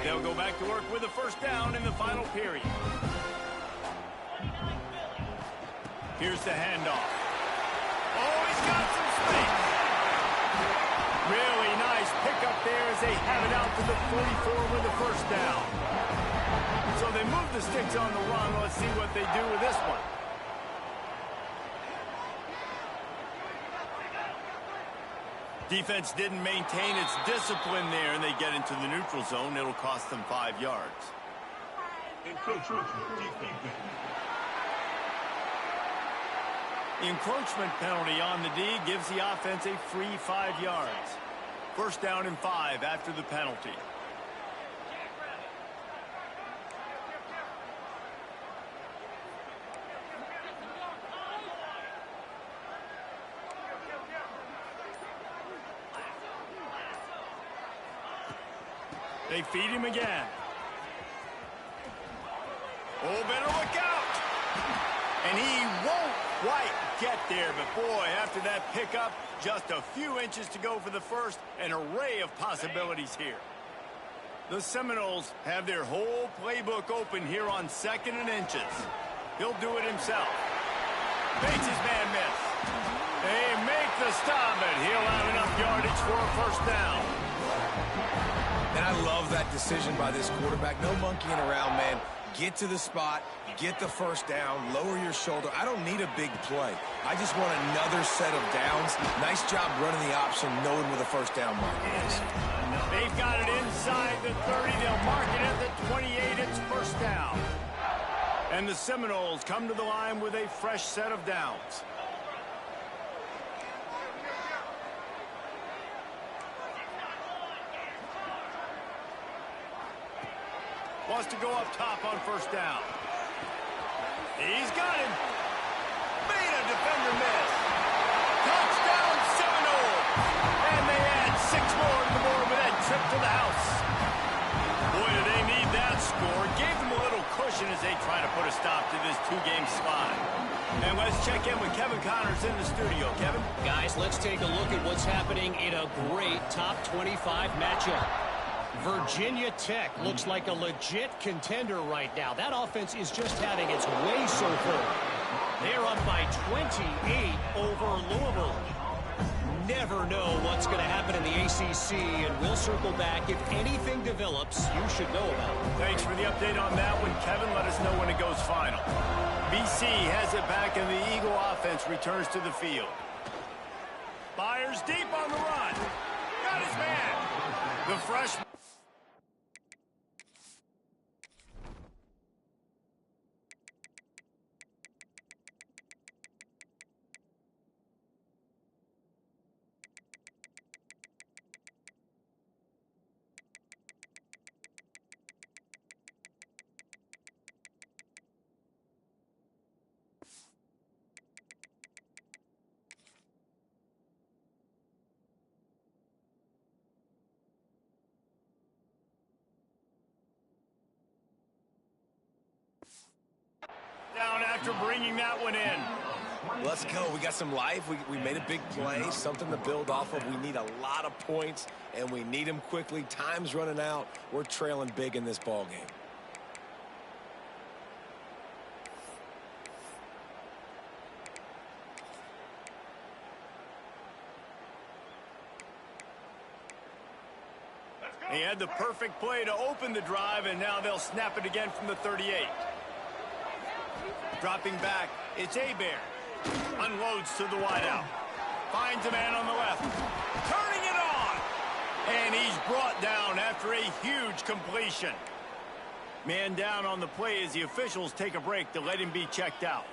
They'll go back to work with a first down in the final period. Here's the handoff. Oh, he's got some space. Really nice pickup there as they have it out to the 44 with a first down. So they move the sticks on the run. Let's see what they do with this one. Defense didn't maintain its discipline there, and they get into the neutral zone. It'll cost them 5 yards. The encroachment penalty on the D gives the offense a free 5 yards. First down and 5 after the penalty. They feed him again. Oh, better look out. And he won't quite get there. But, boy, after that pickup, just a few inches to go for the first. An array of possibilities here. The Seminoles have their whole playbook open here on 2nd and inches. He'll do it himself. Makes his man miss. They make the stop, but he'll have enough yardage for a first down.
And I love that decision by this quarterback. No monkeying around, man. Get to the spot, get the first down, lower your shoulder. I don't need a big play. I just want another set of downs. Nice job running the option, knowing where the first down mark is.
They've got it inside the 30. They'll mark it at the 28. It's first down. And the Seminoles come to the line with a fresh set of downs. Wants to go up top on first down. He's got him. Made a defender miss. Touchdown Seminoles. And they add 6 more to the board with that trip to the house. Boy, do they need that score. Gave them a little cushion as they try to put a stop to this 2-game slide. And let's check in with Kevin Connors in the studio. Kevin?
Guys, let's take a look at what's happening in a great top 25 matchup. Virginia Tech looks like a legit contender right now. That offense is just having its way so far. They're up by 28 over Louisville. Never know what's going to happen in the ACC, and we'll circle back. If anything develops, you should know about it.
Thanks for the update on that one, Kevin. Let us know when it goes final. BC has it back, and the Eagle offense returns to the field. Fires deep on the run. Got his man. The freshman. Down after bringing that one in.
Let's go. We got some life. We made a big play, something to build off of. We need a lot of points, and we need them quickly. Time's running out. We're trailing big in this ball game.
He had the perfect play to open the drive, and now they'll snap it again from the 38. Dropping back, it's Hebert. Unloads to the wideout. Finds a man on the left. Turning it on! And he's brought down after a huge completion. Man down on the play as the officials take a break to let him be checked out.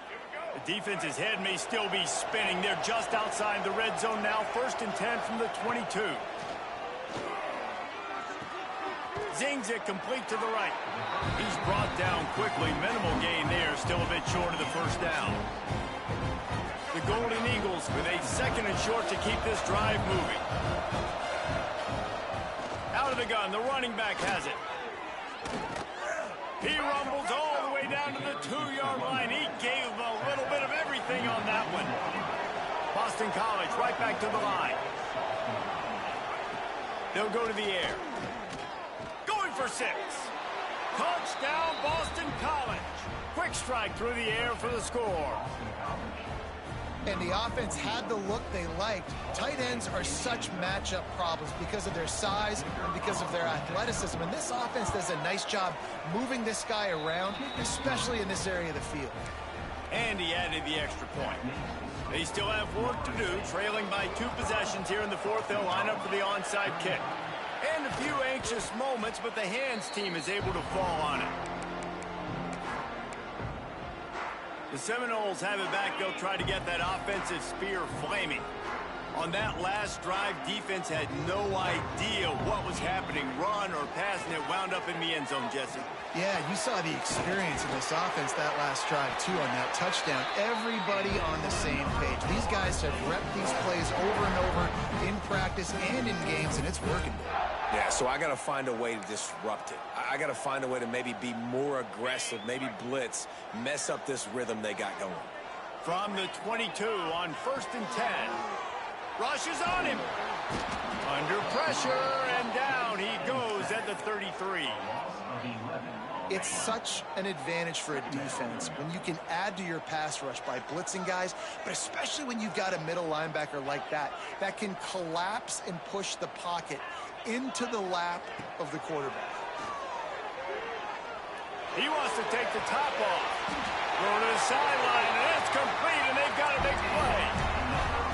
The defense's head may still be spinning. They're just outside the red zone now. 1st and 10 from the 22. Zings it complete to the right. He's brought down quickly. Minimal gain there. Still a bit short of the first down. The Golden Eagles with a 2nd and short to keep this drive moving. Out of the gun. The running back has it. He rumbles all the way down to the 2-yard line. He gave a little bit of everything on that one. Boston College right back to the line. They'll go to the air. For 6. Touchdown, Boston College. Quick strike through the air for the score.
And the offense had the look they liked. Tight ends are such matchup problems because of their size and because of their athleticism. And this offense does a nice job moving this guy around, especially in this area of the field.
And he added the extra point. They still have work to do, trailing by 2 possessions here in the 4th. They'll line up for the onside kick. And a few anxious moments, but the hands team is able to fall on it. The Seminoles have it back. They'll try to get that offensive spear flaming. On that last drive, defense had no idea what was happening, run or pass, and it wound up in the end zone, Jesse.
Yeah, you saw the experience in this offense that last drive, too, on that touchdown. Everybody on the same page. These guys have repped these plays over and over in practice and in games, and it's working.
Yeah, so I got to find a way to disrupt it. I got to find a way to maybe be more aggressive, maybe blitz, mess up this rhythm they got going.
From the 22 on 1st and 10. Rushes on him. Under pressure, and down he goes at the 33.
It's such an advantage for a defense when you can add to your pass rush by blitzing guys, but especially when you've got a middle linebacker like that can collapse and push the pocket into the lap of the quarterback.
He wants to take the top off. Throw to the sideline, and it's complete, and they've got a big play.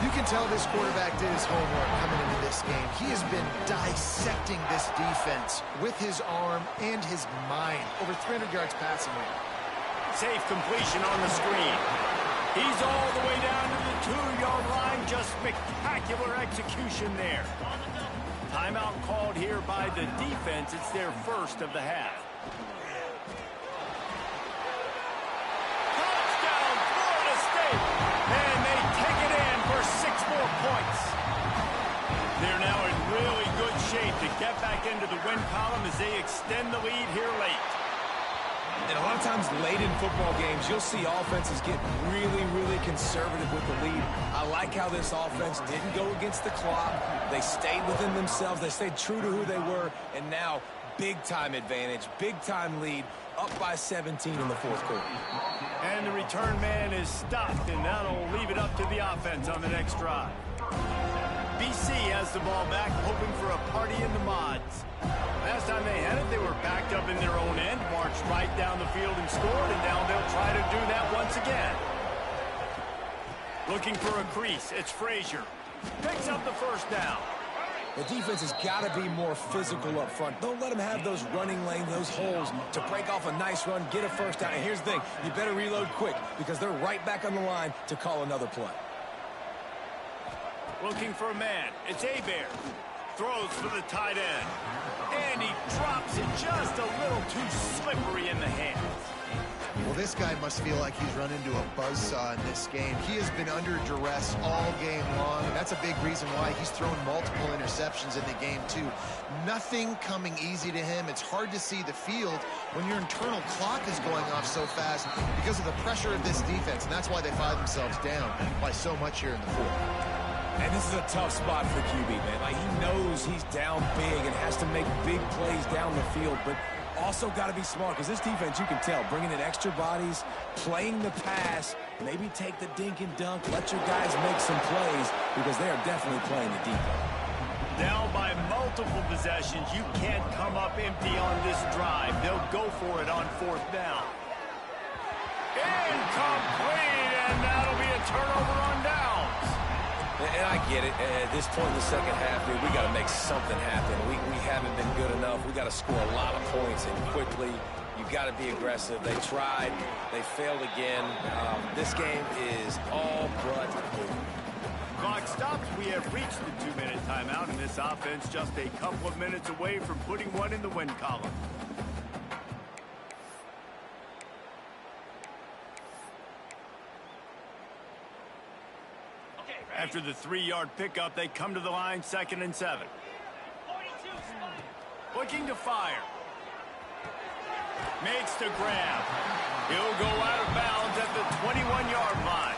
You can tell this quarterback did his homework coming into this game. He has been dissecting this defense with his arm and his mind. Over 300 yards passing rate.
Safe completion on the screen. He's all the way down to the 2-yard line. Just spectacular execution there. Timeout called here by the defense. It's their first of the half. Touchdown, Florida State. And they take it in for 6 more points. They're now in really good shape to get back into the win column as they extend the lead here late.
And a lot of times late in football games, you'll see offenses get really, really conservative with the lead. I like how this offense didn't go against the clock. They stayed within themselves. They stayed true to who they were. And now, big-time advantage, big-time lead, up by 17 in the 4th quarter.
And the return man is stopped, and that'll leave it up to the offense on the next drive. BC has the ball back, hoping for a party in the mods. Last time they had it, they were backed up in their own end, marched right down the field and scored, and now they'll try to do that once again. Looking for a crease, it's Frazier. Picks up the first down.
The defense has got to be more physical up front. Don't let them have those running lanes, those holes to break off a nice run, get a first down. And here's the thing, you better reload quick because they're right back on the line to call another play.
Looking for a man. It's Hebert. Throws for the tight end. And he drops it just a little too slippery in the hands.
Well, this guy must feel like he's run into a buzzsaw in this game. He has been under duress all game long, and that's a big reason why he's thrown multiple interceptions in the game, too. Nothing coming easy to him. It's hard to see the field when your internal clock is going off so fast because of the pressure of this defense, and that's why they find themselves down by so much here in the 4th.
And this is a tough spot for QB, man. Like, he knows he's down big and has to make big plays down the field, but also got to be smart because this defense, you can tell, bringing in extra bodies, playing the pass, maybe take the dink and dunk, let your guys make some plays because they are definitely playing the defense.
Down by multiple possessions, you can't come up empty on this drive. They'll go for it on 4th down. Incomplete, and that'll be a turnover on downs.
And I get it. At this point in the second half, dude, we got to make something happen. We haven't been good enough. We got to score a lot of points and quickly. You got to be aggressive. They tried. They failed again. This game is all but over.
Clock stops. We have reached the 2-minute timeout, and this offense just a couple of minutes away from putting one in the win column. After the 3-yard pickup, they come to the line, 2nd and 7. Looking to fire. Makes the grab. He'll go out of bounds at the 21-yard line.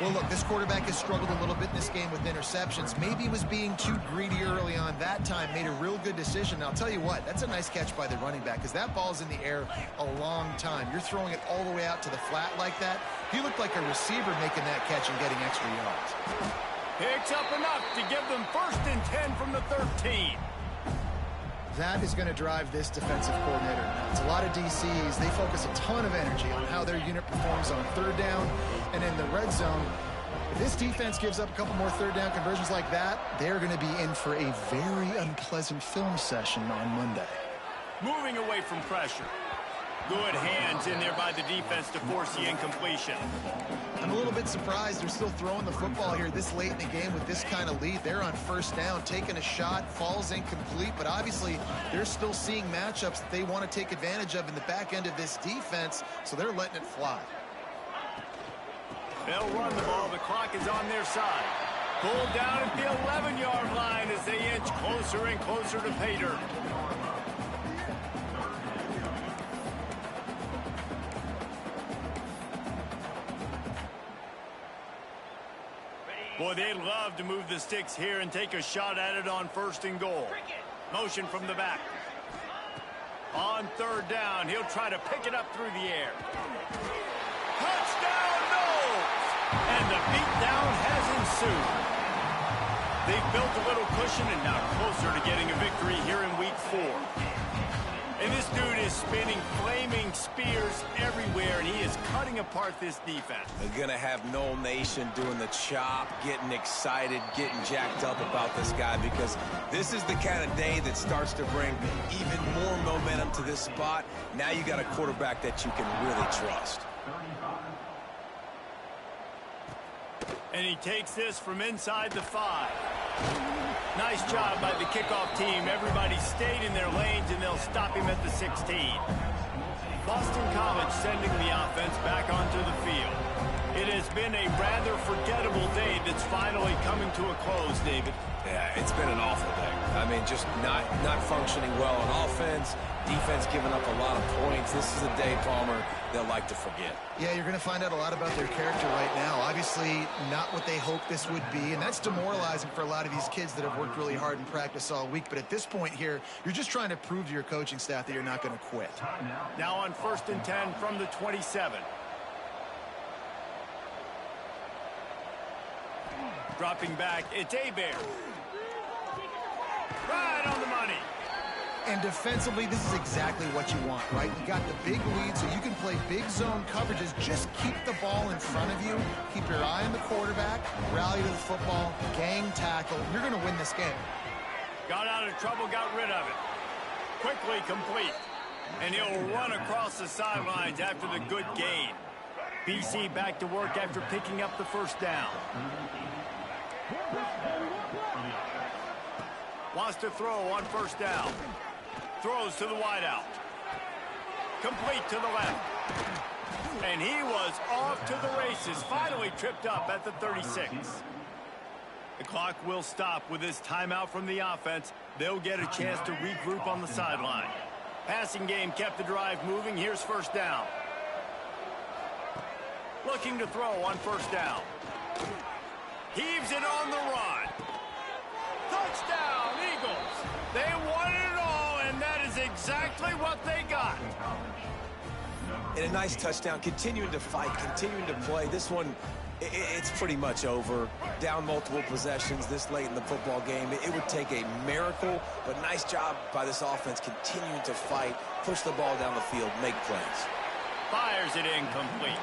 Well, look, this quarterback has struggled a little bit in this game with interceptions. Maybe he was being too greedy early on. That time made a real good decision. Now, I'll tell you what, that's a nice catch by the running back because that ball's in the air a long time. You're throwing it all the way out to the flat like that. He looked like a receiver making that catch and getting extra yards.
Picks up enough to give them 1st and 10 from the 13.
That is going to drive this defensive coordinator nuts. A lot of DCs, they focus a ton of energy on how their unit performs on 3rd down and in the red zone. If this defense gives up a couple more 3rd down conversions like that, they're going to be in for a very unpleasant film session on Monday.
Moving away from pressure. Good hands in there by the defense to force the incompletion.
I'm a little bit surprised they're still throwing the football here this late in the game with this kind of lead. They're on first down, taking a shot, falls incomplete, but obviously they're still seeing matchups that they want to take advantage of in the back end of this defense, so they're letting it fly.
They'll run the ball. The clock is on their side. Pulled down at the 11-yard line as they inch closer and closer to pay dirt. Boy, they'd love to move the sticks here and take a shot at it on 1st and goal. Motion from the back. On 3rd down, he'll try to pick it up through the air. Touchdown, Knowles! And the beatdown has ensued. They've built a little cushion and now closer to getting a victory here in Week 4. And this dude is spinning flaming spears everywhere, and he is cutting apart this defense.
They're going to have Knoll Nation doing the chop, getting excited, getting jacked up about this guy, because this is the kind of day that starts to bring even more momentum to this spot. Now you got a quarterback that you can really trust.
And he takes this from inside the 5. Nice job by the kickoff team. Everybody stayed in their lanes, and they'll stop him at the 16. Boston College sending the offense back onto the field. It has been a rather forgettable day that's finally coming to a close, David.
Yeah, it's been an awful day. I mean, just not functioning well on offense. Defense giving up a lot of points. This is a day, Palmer, they'll like to forget.
Yeah, you're going to find out a lot about their character right now. Obviously, not what they hoped this would be, and that's demoralizing for a lot of these kids that have worked really hard in practice all week. But at this point here, you're just trying to prove to your coaching staff that you're not going to quit.
Now on 1st and 10 from the 27. Dropping back, it's Hebert. Right on the money.
And defensively, this is exactly what you want, right? You got the big lead, so you can play big zone coverages. Just keep the ball in front of you. Keep your eye on the quarterback. Rally to the football. Gang tackle. You're going to win this game.
Got out of trouble, got rid of it. Quickly complete. And he'll run across the sidelines after the good gain. BC back to work after picking up the 1st down. Wants to throw on 1st down. Throws to the wideout. Complete to the left. And he was off to the races. Finally tripped up at the 36. The clock will stop with this timeout from the offense. They'll get a chance to regroup on the sideline. Passing game kept the drive moving. Here's 1st down. Looking to throw on 1st down. Heaves it on the run. Touchdown, Eagles. They wanted it all, and that is exactly what they got.
And a nice touchdown, continuing to fight, continuing to play. This one, it's pretty much over. Down multiple possessions this late in the football game. It would take a miracle, but nice job by this offense continuing to fight, push the ball down the field, make plays.
Fires it incomplete.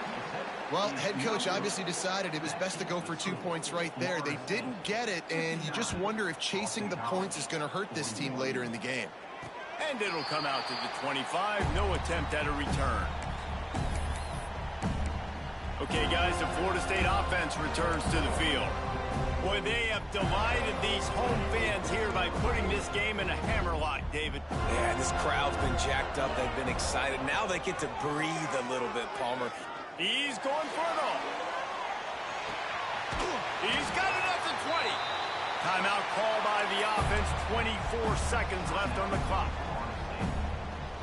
Well, head coach obviously decided it was best to go for 2 points right there. They didn't get it, and you just wonder if chasing the points is going to hurt this team later in the game.
And it'll come out to the 25. No attempt at a return. Okay, guys, the Florida State offense returns to the field. Boy, they have delighted these home fans here by putting this game in a hammerlock, David.
Yeah, this crowd's been jacked up. They've been excited. Now they get to breathe a little bit, Palmer.
He's going for it all. He's got it at the 20. Timeout called by the offense. 24 seconds left on the clock.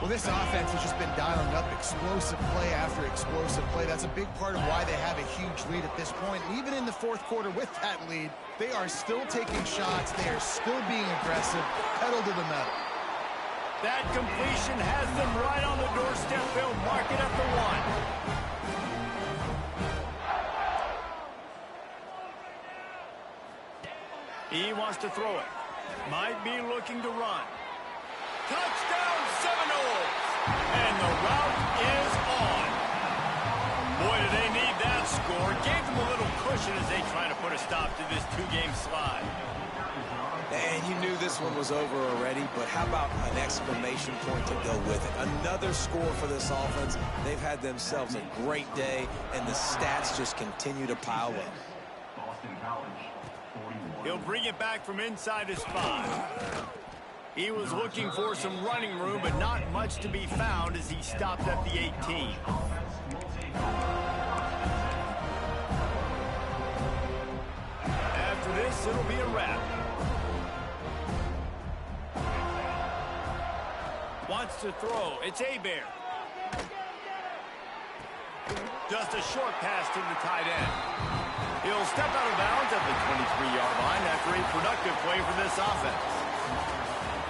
Well, this offense has just been dialing up explosive play after explosive play. That's a big part of why they have a huge lead at this point. And even in the 4th quarter with that lead, they are still taking shots. They are still being aggressive, pedal to the metal.
That completion has them right on the doorstep. They'll mark it at the 1. He wants to throw it. Might be looking to run. Touchdown, Seminoles! And the route is on. Boy, do they need that score. Gave them a little pushing as they try to put a stop to this two-game slide.
And you knew this one was over already, but how about an exclamation point to go with it? Another score for this offense. They've had themselves a great day, and the stats just continue to pile up.
He'll bring it back from inside his 5. He was looking for some running room, but not much to be found as he stopped at the 18. After this, it'll be a wrap. Wants to throw. It's Hebert. Just a short pass to the tight end. He'll step out of bounds at the 23-yard line after a productive play for this offense.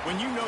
When you know